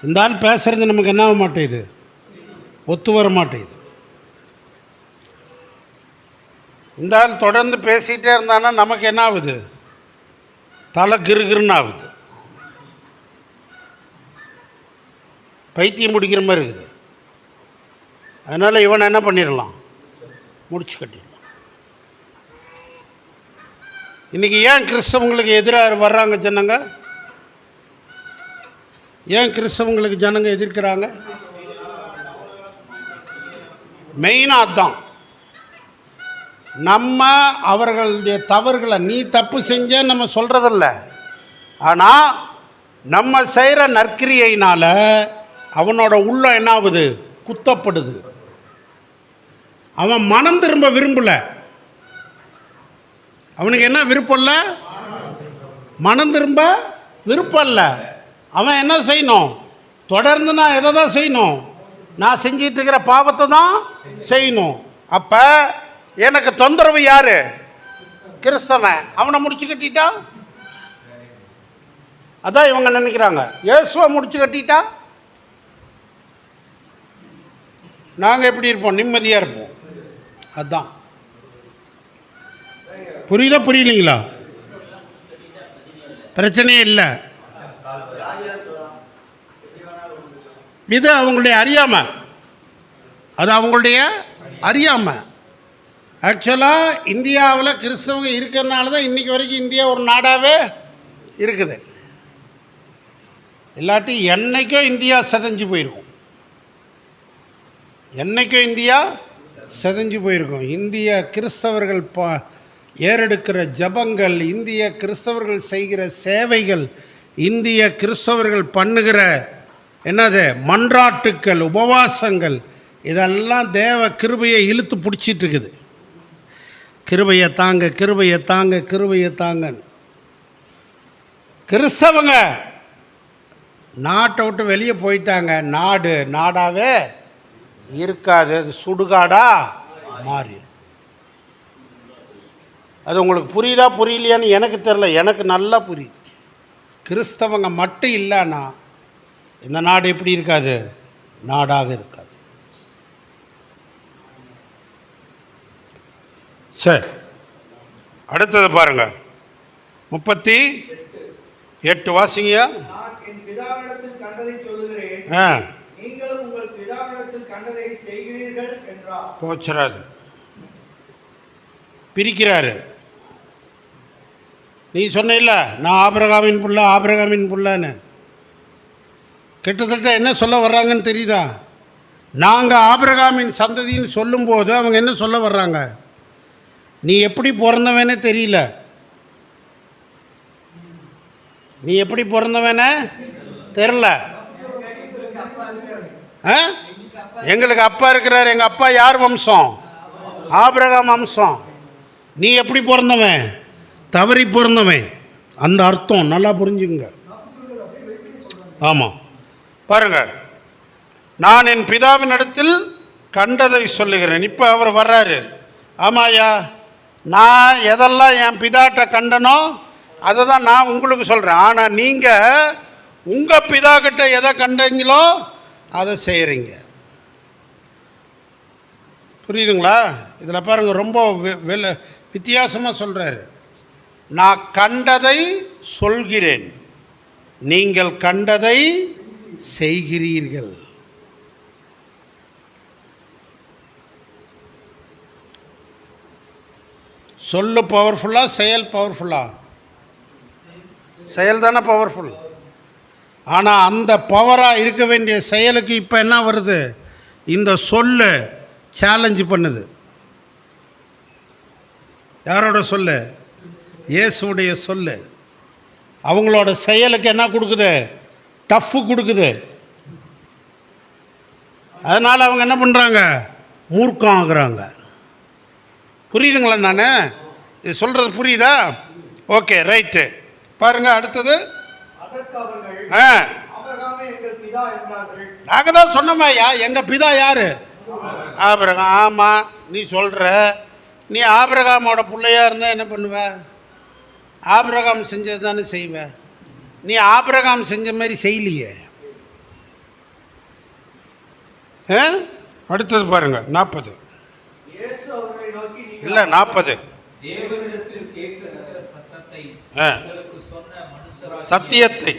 A: இந்த ஆள் பேசுகிறது நமக்கு என்ன ஆக மாட்டேங்குது? ஒத்து வர மாட்டேங்குது. இந்த ஆள் தொடர்ந்து பேசிகிட்டே இருந்தான்னா நமக்கு என்ன ஆகுது? தலை கிருகிருன்னு ஆகுது, பைத்தியம் பிடிக்கிற மாதிரி இருக்குது. அதனால் இவனை என்ன பண்ணிடலாம்? முடிச்சு கட்டிடலாம். இன்றைக்கி ஏன் கிறிஸ்தவங்களுக்கு எதிராக வர்றாங்க ஜனங்க? ஏன் கிறிஸ்தவங்களுக்கு ஜனங்க எதிர்க்கிறாங்க? மெயினாக அதுதான். நம்ம அவர்களுடைய தவறுகளை நீ தப்பு செஞ்ச நம்ம சொல்கிறதில்ல. ஆனால் நம்ம செய்கிற நற்கிரியையினால் அவனோட உள்ளம் என்ன ஆகுது? குத்தப்படுது. அவன் மனம் திரும்ப விரும்பலை. அவனுக்கு என்ன விருப்பம் இல்லை? மனம் திரும்ப விருப்பம் இல்லை. அவன் என்ன செய்யணும்? தொடர்ந்து நான் எதை தான் செய்யணும்? நான் செஞ்சிட்டு இருக்கிற பாவத்தை தான் செய்யணும். அப்போ எனக்கு தொந்தரவு யாரு? கிறிஸ்தவன். அவனை முடிச்சு கட்டிட்டா, அதான் இவங்க நினைக்கிறாங்க. இயேசுவை முடிச்சு கட்டிட்டா நாங்கள் எப்படி இருப்போம்? நிம்மதியாக இருப்போம். அதுதான். புரியுதா புரியலைங்களா? பிரச்சனையே இல்லை. இது அவங்களுடைய அறியாமை, அது அவங்களுடைய அறியாமை. ஆக்சுவலாக இந்தியாவில் கிறிஸ்தவங்க இருக்கிறதுனால தான் இன்றைக்கி வரைக்கும் இந்தியா ஒரு நாடாகவே இருக்குது. இல்லாட்டி என்னைக்கோ இந்தியா செதஞ்சு போயிருக்கும், என்னைக்கோ இந்தியா செதஞ்சு போயிருக்கும். இந்திய கிறிஸ்தவர்கள் ஏறெடுக்கிற ஜபங்கள், இந்திய கிறிஸ்தவர்கள் செய்கிற சேவைகள், இந்திய கிறிஸ்தவர்கள் பண்ணுகிற என்னது மன்றாட்டுக்கள், உபவாசங்கள், இதெல்லாம் தேவ கிருபையை இழுத்து பிடிச்சிட்டு இருக்குது. கிருபையை தாங்க, கிருபையை தாங்க, கிருபையை தாங்க. கிறிஸ்தவங்க நாட்டை விட்டு வெளியே போயிட்டாங்க, நாடு நாடாகவே இருக்காது, அது சுடுகாடா மாறி. அது உங்களுக்கு புரியுதா புரியலையான்னு எனக்கு தெரில, எனக்கு நல்லா புரியுது. கிறிஸ்தவங்க மட்டும் இல்லைன்னா இந்த நாடு எப்படி இருக்காது, நாடாக இருக்காது. சரி, அடுத்தது பாருங்க, 38 வாசிங்கயா.
B: நான் என் பிதாவிடத்தில் கண்டதை சொல்லுகிறேன், நீங்களும் உங்கள் பிதாவிடத்தில் கண்டதை செய்கிறீர்கள் என்றார்.
A: போச்சுறாது, பிரிக்கிறாரு. நீ சொன்ன நான் ஆபிரகாமின் புள்ள, ஆபிரகாமின் புள்ளன்னு. கிட்டத்தட்ட என்ன சொல்ல வர்றாங்கன்னு தெரியுதா? நாங்கள் ஆபிரகாமின் சந்ததின்னு சொல்லும்போது அவங்க என்ன சொல்ல வர்றாங்க? நீ எப்படி பிறந்தவனே தெரியல, நீ எப்படி பிறந்தவனே தெரில. எங்களுக்கு அப்பா இருக்கிறார், எங்கள் அப்பா யார் வம்சம்? ஆபிரகாம் வம்சம். நீ எப்படி பிறந்தவன்? தவறி பிறந்தவன். அந்த அர்த்தம் நல்லா புரிஞ்சுங்க. ஆமாம், பாருங்க, நான் என் பிதாவின் இடத்தில் கண்டதை சொல்லுகிறேன். இப்போ அவர் வர்றாரு. ஆமாயா, நான் எதெல்லாம் என் பிதாட்ட கண்டனோ அதை தான் நான் உங்களுக்கு சொல்கிறேன். ஆனால் நீங்கள் உங்கள் பிதா கிட்ட எதை கண்டீங்களோ அதை செய்கிறீங்க. புரியுதுங்களா? இதில் பாருங்கள், ரொம்ப வித்தியாசமாக சொல்கிறாரு. நான் கண்டதை சொல்கிறேன், நீங்கள் கண்டதை செய்கிறீர்கள். சொல்லு பவர்ஃபுல்லா, செயல் பவர்ஃபுல்லா? செயல் தானே பவர்ஃபுல். ஆனால் அந்த பவராக இருக்க வேண்டிய செயலுக்கு இப்போ என்ன வருது? இந்த சொல்லு சேலஞ்சு பண்ணுது. யாரோட சொல்லு? இயேசுடைய சொல்லு. அவங்களோட செயலுக்கு என்ன கொடுக்குது? டஃப்பு கொடுக்குது. அதனால் அவங்க என்ன பண்ணுறாங்க? மூர்க்கம் ஆகுறாங்க. புரியுதுங்களா? நான் இது சொல்கிறது புரியுதா? Okay, right. பாருங்கள் அடுத்தது. நாங்கள் தான் சொன்னோமையா, எங்கள் பிதா யார்? ஆபிரகாம். ஆமாம், நீ சொல்கிற. நீ ஆபிரகாமோட பிள்ளையா இருந்தால் என்ன பண்ணுவ? ஆபிரகாம் செஞ்சது தானே செய்வ. நீ ஆபிரகாம் செஞ்ச மாதிரி செய்யலையே. அடுத்தது பாருங்க, 40 இல்லை 40. சத்தியத்தை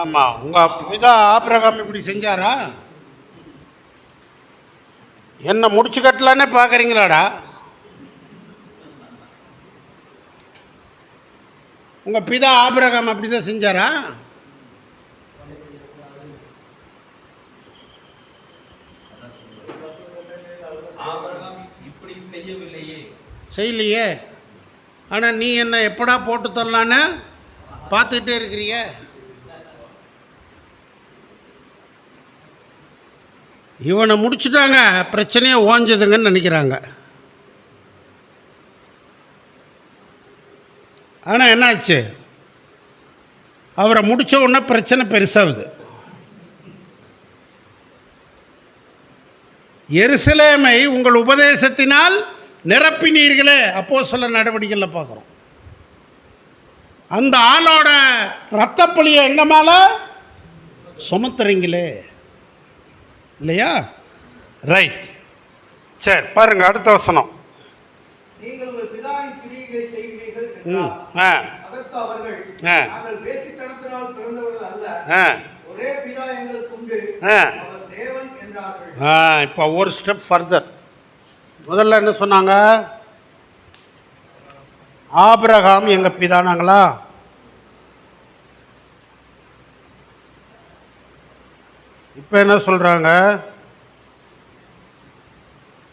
A: ஆமாம், உங்கள் பிதா ஆபிரகாம் இப்படி செஞ்சாரா? என்ன முடிச்சு கட்டலான்னே பார்க்குறீங்களாடா? உங்கள் பிதா ஆபிரகாம் அப்படி தான் செஞ்சாரா? செய்யலையே. ஆனால் நீ என்ன எப்படா போட்டு தரலான்னு பார்த்துக்கிட்டே இருக்கிறிய. இவனை முடிச்சுட்டாங்க, பிரச்சனையே ஓஞ்சதுங்கன்னு நினைக்கிறாங்க. ஆனால் என்னாச்சு? அவரை முடித்த உடனே பிரச்சனை பெருசாகுது. எருசலேமை உங்கள் உபதேசத்தினால் நிரப்பினீர்களே, அப்போஸ்தலர் நடவடிக்கையில் பார்க்குறோம். அந்த ஆளோட ரத்தப்பழியை எங்க மேலே சுமத்துறீங்களே. இல்லையா? ரைட். சரி, பாருங்க அடுத்த வசனம்.
B: நீங்கள் உங்கள் பிதாவின் கிரியைகளை செய்கிறீர்கள்
A: ம்.
B: என்றார். அதற்கு அவர்கள், நாங்கள் வேசித்தனத்தினால் பிறந்தவர்கள் அல்ல, ஒரே பிதா எங்களுக்கு உண்டு, அவர் தேவன் என்றார்கள்.
A: இப்போ ஒரு ஸ்டெப் ஃபர்தர். முதல்ல என்ன சொன்னாங்க? ஆபிரகாம் எங்க பிதானாங்களா? இப்போ என்ன சொல்றாங்க?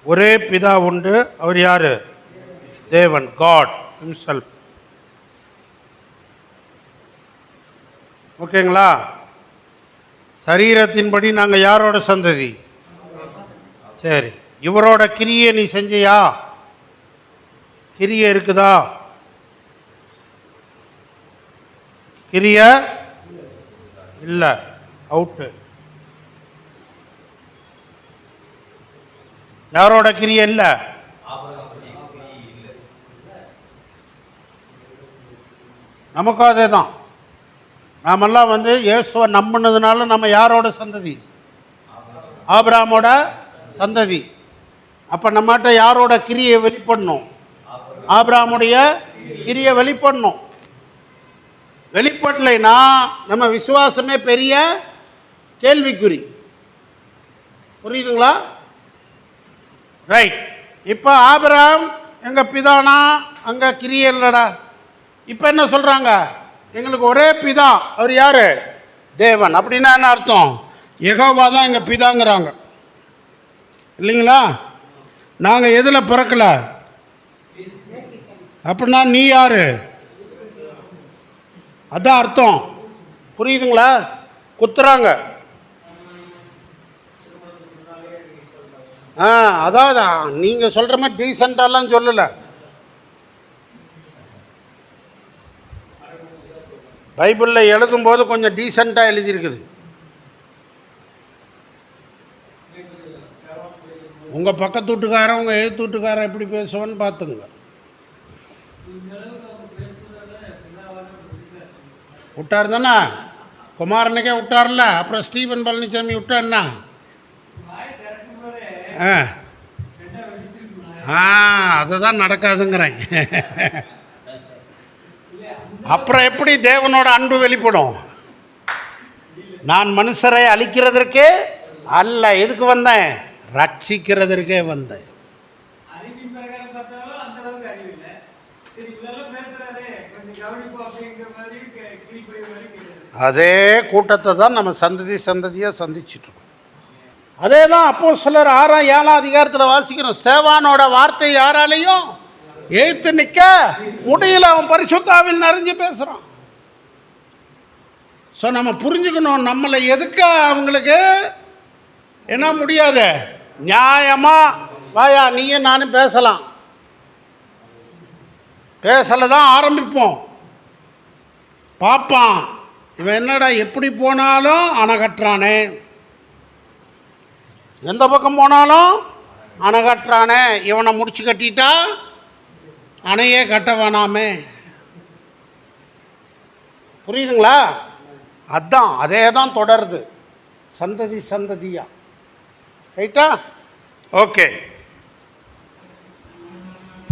A: ஒரே பிதா உண்டு, அவர் யாரு? தேவன், காட் ஹிம்செல்ஃப். ஓகேங்களா? சரீரத்தின்படி நாங்கள் யாரோட சந்ததி? சரி, இவரோட கிரியை நீ செஞ்சியா? கிரியை இருக்குதா? கிரிய இல்லை, அவுட்டு. யாரோட கிரியை இல்லை? நமக்கும் அதே தான். நாமெல்லாம் இயேசுவை நம்பினதுனால நம்ம யாரோட சந்ததி? ஆபிரகாமோட சந்ததி. அப்போ நம்மகிட்ட யாரோட கிரியை வெளிப்படணும்? ஆபிரகாமுடைய கிரியை வெளிப்படணும். வெளிப்படலைன்னா நம்ம விசுவாசமே பெரிய கேள்விக்குறி. புரியுதுங்களா? ரைட். இப்போ ஆபிரகாம் எங்க பிதானா, அங்க கிரியை இல்லடா. இப்போ என்ன சொல்றாங்க? எங்களுக்கு ஒரே பிதா, அவர் யாரு? தேவன். அப்படின்னா என்ன அர்த்தம்? யெகோவா தான் எங்க பிதாங்கிறாங்க இல்லைங்களா? நாங்கள் எதில் பிறக்கல? அப்படின்னா நீ யாரு? அதான் அர்த்தம். புரியுதுங்களா? குத்துறாங்க. அதாவது நீங்கள் சொல்கிற மாதிரி டீசெண்டாலாம் சொல்லலை. பைபிளில் எழுதும்போது கொஞ்சம் டீசெண்டாக எழுதியிருக்குது. உங்கள் பக்கத்து வீட்டுக்காரன் உங்கள் எழுத்து வீட்டுக்காரன் எப்படி பேசுவான்னு பார்த்துங்க. விட்டார் தானே? குமாரனுக்கே விட்டார்ல, அப்புறம் ஸ்டீபன் பழனிசாமி விட்டார்னா? அதுதான் நடக்காதுங்கிறேன். அப்புறம் எப்படி தேவனோட அன்பு வெளிப்படும்? நான் மனுஷரை அழிக்கிறதற்கே அல்ல, எதுக்கு வந்தேன்? ரட்சிக்கிறதற்கே வந்தேன். அதே கூட்டத்தை தான் நம்ம சந்ததியாக சந்திச்சிட்ருக்கோம். அதே தான் அப்போஸ்தலர் 6-7 அதிகாரத்தில் வாசிக்கிறோம். ஸ்தேவானோட வார்த்தை யாராலையும் ஏத்து நிற்க முடியல. அவன் பரிசுத்தாவில் நிறைஞ்சு பேசுகிறான். ஸோ நம்ம புரிஞ்சுக்கணும், நம்மளை எதுக்க அவங்களுக்கு என்ன முடியாது. நியாயமா வாயா நீயும் நானும் பேசலாம், பேசல தான் ஆரம்பிப்போம். பார்ப்பான், இவன் என்னடா எப்படி போனாலும் அணை கட்டுறானே, எந்த பக்கம் போனாலும் அணை கட்டுறானே, இவனை முடிச்சு கட்டிட்டா அணையே கட்ட வேணாமே. புரியுதுங்களா? அதான் அதே தான் தொடருது சந்ததி சந்ததியா. ரைட்டா? ஓகே,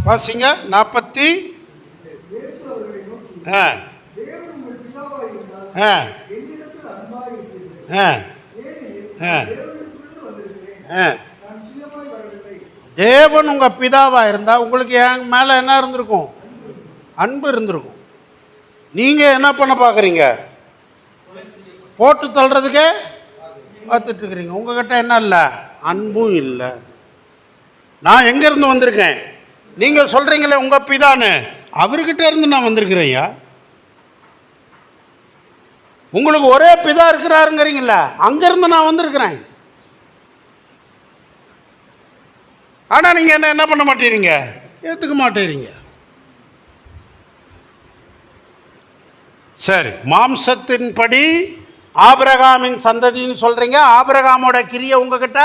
A: வாசிங்க 40. தேவன் உங்க பிதாவா இருந்தா உங்களுக்கு என் மேல என்ன இருந்திருக்கும்? அன்பு இருந்திருக்கும். நீங்க என்ன பண்ண பாக்குறீங்க? போட்டு தள்ளுறதுக்கே பார்த்துட்டு இருக்கிறீங்க. உங்ககிட்ட என்ன இல்லை? அன்பும் இல்லை. நான் எங்க இருந்து வந்திருக்கேன்? நீங்க சொல்றீங்களே உங்க பிதான்னு, அவர்கிட்ட இருந்து நான் வந்திருக்கிறேன்யா. உங்களுக்கு ஒரே பிதா இருக்கிறாருங்கிறீங்கள, அங்கிருந்து நான் வந்திருக்கிறேன். ஆனா நீங்க என்ன பண்ண மாட்டேறீங்க? ஏத்துக்க மாட்டேறீங்க. சரி, மாம்சத்தின்படி ஆபிரகாமின் சந்ததின்னு சொல்றீங்க. ஆபிரகாமோட கிரியை உங்ககிட்ட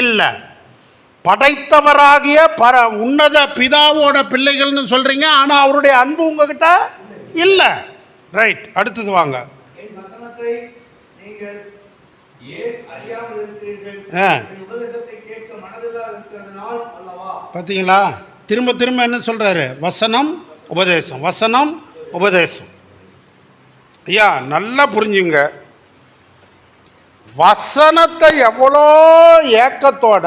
A: இல்லை. படைத்தவராகிய உன்னத பிதாவோட பிள்ளைகள்னு சொல்றீங்க. ஆனா அவருடைய அன்பு உங்ககிட்ட இல்லை. ரைட், அடுத்தது வாங்க.
B: ஏன் அறியாமல் இருக்கிறீர்கள்?
A: ஆ.
B: என் உபதேசத்தை கேட்க மனதில்லாது இருக்கிறதுனால் அல்லவா?
A: பார்த்தீங்களா? திரும்ப திரும்ப என்ன சொல்கிறாரு? வசனம் உபதேசம், வசனம் உபதேசம். ஐயா நல்லா புரிஞ்சுங்க. வசனத்தை எவ்வளோ ஏக்கத்தோட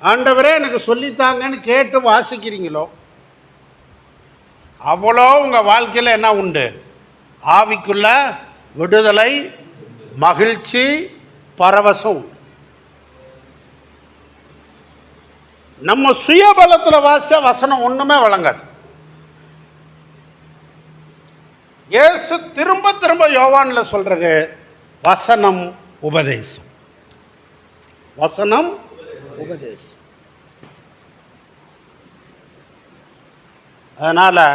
A: ஆண்டவரே எனக்கு சொல்லித்தாங்கன்னு கேட்டு வாசிக்கிறீங்களோ அவ்வளோ உங்கள் வாழ்க்கையில் என்ன உண்டு? ஆவிக்குள்ள விடுதலை, மகிழ்ச்சி, பரவசம் உண்டு. நம்ம சுயபலத்தில் வாசிச்ச வசனம் ஒன்றுமே வழங்காது. இயேசு திரும்ப திரும்ப யோவான்ல சொல்றது வசனம் உபதேசம், வசனம் உபதேசம். அதனால்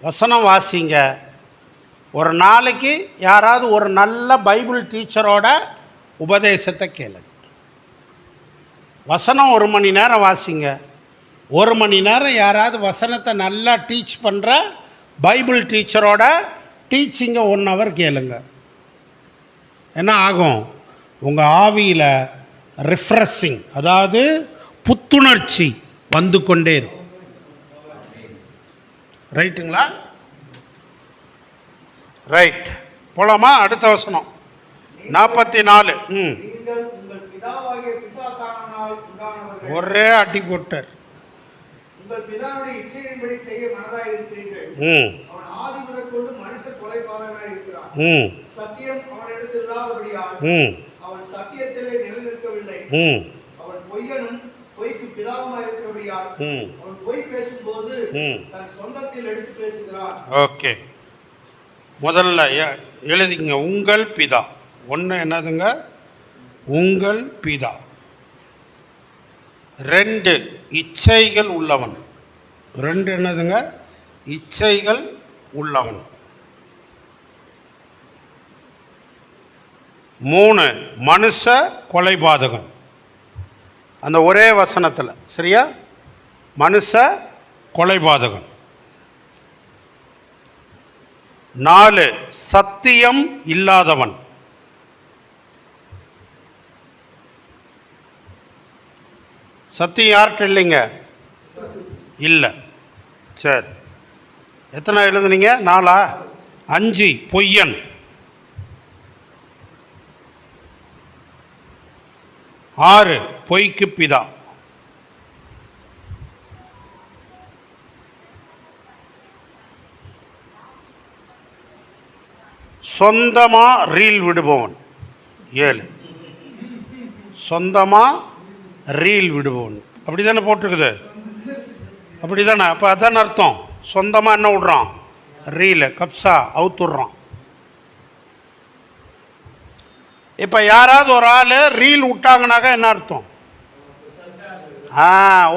A: வசனம் வாசிங்க. ஒரு நாளைக்கு யாராவது ஒரு நல்ல பைபிள் டீச்சரோட உபதேசத்தை கேளுங்க. வசனம் 1 மணி நேரம் வாசிங்க. 1 மணி நேரம் யாராவது வசனத்தை நல்லா டீச் பண்ணுற பைபிள் டீச்சரோட டீச்சிங்கை 1 ஹவர் கேளுங்க. என்ன ஆகும்? உங்கள் ஆவியில் ரிஃப்ரெஷிங், அதாவது புத்துணர்ச்சி வந்து கொண்டே இருக்கும். ரைட்டுங்களா? ரைட். போலாமா? அடுத்த வசனம் 44.
B: நீங்கள் உங்கள் பிதாவாகிய பிசாசானால் உண்டானவர்கள்.
A: ஒரே அடி போட்டார்.
B: உங்கள் பிதாவுடைய இச்சையின்படி செய்ய மனதாய் இருக்கிறீர்கள். அவன் ஆதி முதற்கொண்டு மனுஷ கொலைபாதகனாய் இருக்கிறான். சத்தியம் அவனிடத்தில் இல்லாதபடியால் அவன் சத்தியத்திலே நிலைநிற்கவில்லை. அவன் பொய்யனும் பொய்க்கு பிதாவுமாய் இருக்கிறபடியால் அவன் பொய் பேசும்போது தன் சொந்தத்தில் எடுத்து பேசுகிறான்.
A: ஓகே, முதல்ல எழுதிங்க. உங்கள் பிதா. ஒன்று என்னதுங்க? உங்கள் பிதா. 2 இச்சைகள் உள்ளவன். 2 என்னதுங்க? இச்சைகள் உள்ளவன். 3 மனுஷ கொலைபாதகன். அந்த ஒரே வசனத்தில் சரியா? மனுஷ கொலைபாதகன். 4 சத்தியம் இல்லாதவன். சத்தியம் யார்கிட்ட இல்லைங்க? இல்லை. சரி, எத்தனை எழுதுனீங்க? 4. 5 பொய்யன். 6 பொய்க்கு பிதா. சொந்தமா ரீல் விடுபவன். 7 சொந்தமா ரீல் விடுபவன். அப்படி தானே போட்டிருக்குது? அப்படி தானே? அப்போ அதான அர்த்தம். சொந்தமாக என்ன விடுறான்? ரீலு, கப்ஸா அவுத்துடுறான். இப்போ யாராவது ஒரு ஆள் ரீல் விட்டாங்கனாக்கா என்ன அர்த்தம்?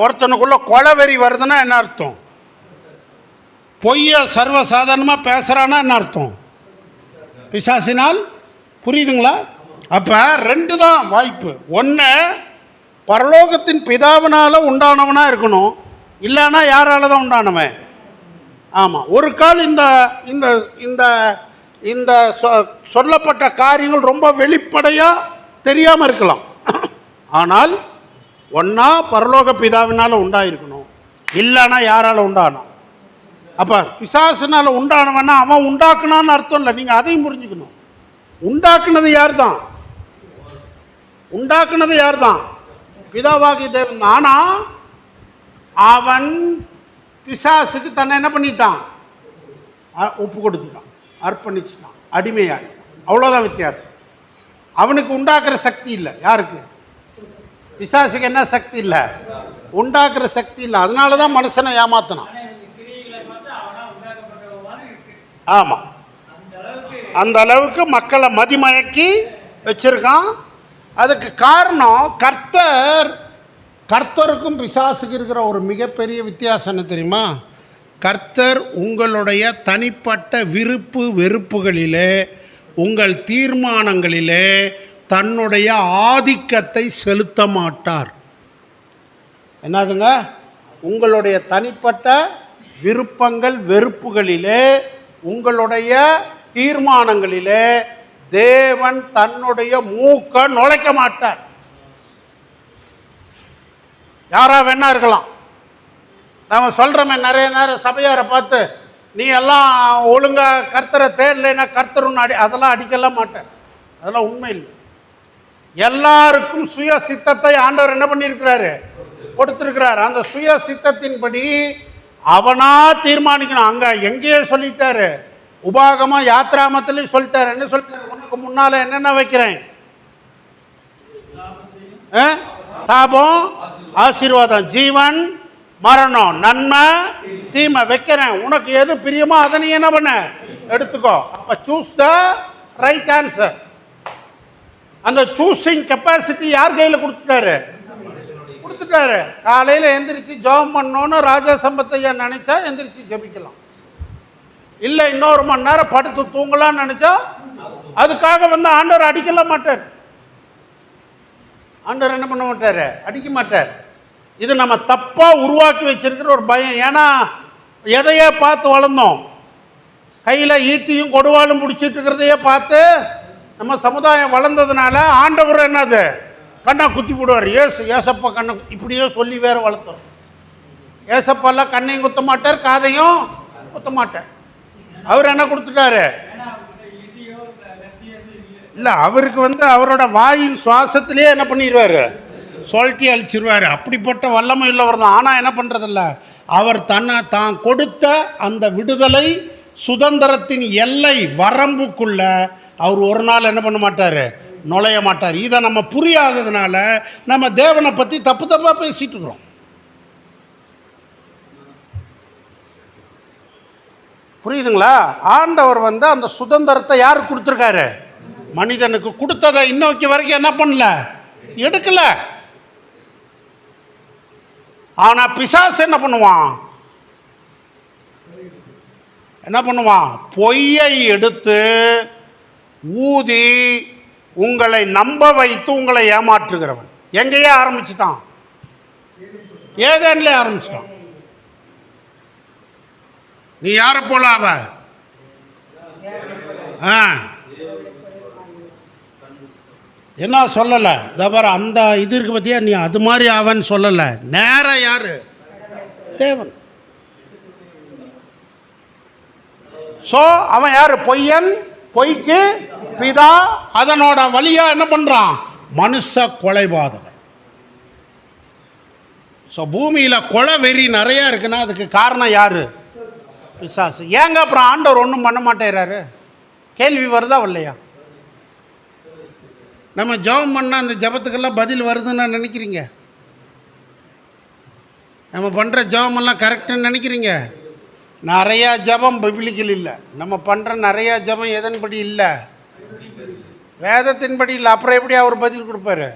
A: ஒருத்தனுக்குள்ள கொலவெறி வருதுன்னா என்ன அர்த்தம்? பொய்ய சர்வசாதாரணமாக பேசுகிறான்னா என்ன அர்த்தம்? பிசாசினால். புரியுதுங்களா? அப்போ 2 தான் வாய்ப்பு. ஒன்று பரலோகத்தின் பிதாவினால் உண்டானவனாக இருக்கணும், இல்லைன்னா யாரால தான் உண்டானவன்? ஆமாம். ஒரு கால் இந்த இந்த இந்த இந்த சொல்லப்பட்ட காரியங்கள் ரொம்ப வெளிப்படையாக தெரியாமல் இருக்கலாம். ஆனால் ஒன்றா பரலோக பிதாவினால் உண்டாயிருக்கணும், இல்லைன்னா யாரால் உண்டானோம்? அப்போ பிசாசுனால் உண்டானவன்னா அவன் உண்டாக்குனான்னு அர்த்தம் இல்லை. நீங்கள் அதையும் புரிஞ்சுக்கணும். உண்டாக்குனது யார் தான்? உண்டாக்குனது யார் தான்? பிதாவாகி தேவன். ஆனால் அவன் பிசாசுக்கு தன்னை என்ன பண்ணிட்டான்? ஒப்பு கொடுத்துட்டான், அர்ப்பணிச்சுட்டான், அடிமையாகி. அவ்வளோதான் வித்தியாசம். அவனுக்கு உண்டாக்குற சக்தி இல்லை. யாருக்கு? பிசாசுக்கு என்ன சக்தி இல்லை? உண்டாக்குற சக்தி இல்லை. அதனால தான் மனுஷனை ஏமாத்தினான். ஆமாம், அந்த அளவுக்கு மக்களை மதிமயக்கி வச்சிருக்கான். அதுக்கு காரணம் கர்த்தருக்கும் பிசாசுக்கு இருக்கிற ஒரு மிகப்பெரிய வித்தியாசம் என்ன தெரியுமா? கர்த்தர் உங்களுடைய தனிப்பட்ட விருப்பு வெறுப்புகளிலே, உங்கள் தீர்மானங்களிலே தன்னுடைய ஆதிக்கத்தை செலுத்த மாட்டார். என்னதுங்க? உங்களுடைய தனிப்பட்ட விருப்பங்கள் வெறுப்புகளிலே, உங்களுடைய தீர்மானங்களிலே தேவன் தன்னுடைய மூக்க நுழைக்க மாட்டார். யாரா வேணா இருக்கலாம். நாம சொல்றோமே நிறைய நேரம் சபையாரை பார்த்து, நீ எல்லாம் ஒழுங்கா கர்த்தரை தேடலைன்னா கர்த்தருன்னு அதெல்லாம் அடிக்கலாம் மாட்டேன். அதெல்லாம் உண்மை இல்லை. எல்லாருக்கும் சுய சித்தத்தை ஆண்டவர் என்ன பண்ணியிருக்கிறாரு? கொடுத்திருக்கிறார். அந்த சுய சித்தத்தின்படி அவனா தீர்மானிக்கணும். அங்க எங்கேயோ சொல்லிட்டாரு, உபாகமா யாத்ராமத்திலையும் சொல்லிட்டாரு. என்ன சொல்லிட்டாரு? உனக்கு முன்னால என்னென்ன வைக்கிறேன்? சாபம், ஆசீர்வாதம், ஜீவன், மரணம், நன்மை, தீமை வைக்கிறேன். உனக்கு எது பிரியமோ அதை நீ என்ன பண்ண எடுத்துக்கோ. அப்ப சூஸ் த ரைட் ஆன்சர். அந்த சூசிங் கெப்பாசிட்டி யார் கையில் கொடுத்துட்டாரு? கொடுத்துட்டாரு. காலையில் எந்திரிச்சு ஜெபம் பண்ணோன்னு ராஜா சம்பத்தையா நினைச்சா எந்திரிச்சு ஜெபிக்கலாம். இல்லை இன்னொரு மணி நேரம் படுத்து தூங்கலாம்னு நினைச்சா அதுக்காக ஆண்டவர் அடிக்கல மாட்டார். ஆண்டவர் என்ன பண்ண மாட்டாரு? அடிக்க மாட்டார். இது நம்ம தப்பா உருவாக்கி வச்சிருக்கிற ஒரு பயம். ஏன்னா எதையே பார்த்து வளர்ந்தோம். கையில் ஈட்டியும் கொடுவாலும் பிடிச்சிட்டு இருக்கிறதையே பார்த்து நம்ம சமுதாயம் வளர்ந்ததுனால ஆண்டவர் என்னது கண்ணை குத்தி போடுவார். ஏசப்பா கண்ணை இப்படியே சொல்லி வேற வளர்த்தோம். ஏசப்பாலாம் கண்ணையும் குத்த மாட்டார், காதையும் குத்த மாட்டார். அவர் என்ன கொடுத்துட்டாரு? இல்லை, அவருக்கு அவரோட வாயின் சுவாசத்திலே என்ன பண்ணிடுவார்? சொல்லிட்டு அழிச்சிருவார். அப்படிப்பட்ட வல்லமை உள்ளவர் தான். ஆனால் என்ன பண்ணுறதில்ல, அவர் தான் கொடுத்த அந்த விடுதலை சுதந்திரத்தின் எல்லை வரம்புக்குள்ள அவர் ஒரு நாள் என்ன பண்ண மாட்டார்? நுழைய மாட்டார். இதை நம்ம புரியாததுனால நம்ம தேவனை பற்றி தப்பு தப்பாக பேசிட்டு இருக்கிறோம். புரியுதுங்களா? ஆண்டவர் அந்த சுதந்திரத்தை யாருக்கு கொடுத்துருக்காரு? மனிதனுக்கு கொடுத்ததை இன்னைக்கு வரைக்கும் என்ன பண்ணல? எடுக்கல. ஆனா பிசாசு என்ன பண்ணுவான்? என்ன பண்ணுவான்? பொய்யை எடுத்து ஊதி உங்களை நம்ப வைத்து உங்களை ஏமாற்றுகிறவன். எங்கேயே ஆரம்பிச்சுட்டான்? ஏதேன்ல ஆரம்பிச்சிட்டான். நீ யாரை போல அவ? என்ன சொல்லல? தவிர அந்த இது இருக்கு பத்தியா, நீ அது மாதிரி அவன் சொல்லல. நேர யாரு? தேவன். சோ அவன் யாரு? பொய்யன், பொய்க்கு பிதா. அதனோட வழியா என்ன பண்றான்? மனுஷ கொலைபாதகன். ஸோ பூமியில் கொலை வெறி நிறைய இருக்குன்னா அதுக்கு காரணம் யாரு? பிசாசு. ஏங்க அப்புறம் ஆண்டவர் ஒன்றும் பண்ண மாட்டேறாரு? கேள்வி வருதா இல்லையா? நம்ம ஜெபம் பண்ணால் அந்த ஜெபத்துக்கெல்லாம் பதில் வருதுன்னு நினைக்கிறீங்க? நம்ம பண்ணுற ஜெபமெல்லாம் கரெக்டுன்னு நினைக்கிறீங்க? நிறையா ஜெபம் பிபிலிக்கல் இல்லை. நம்ம பண்ணுற நிறையா ஜெபம் எதன்படி இல்லை? வேதத்தின்படி இல்லை. அப்புறம் எப்படி அவர் பதில் கொடுப்பாரு?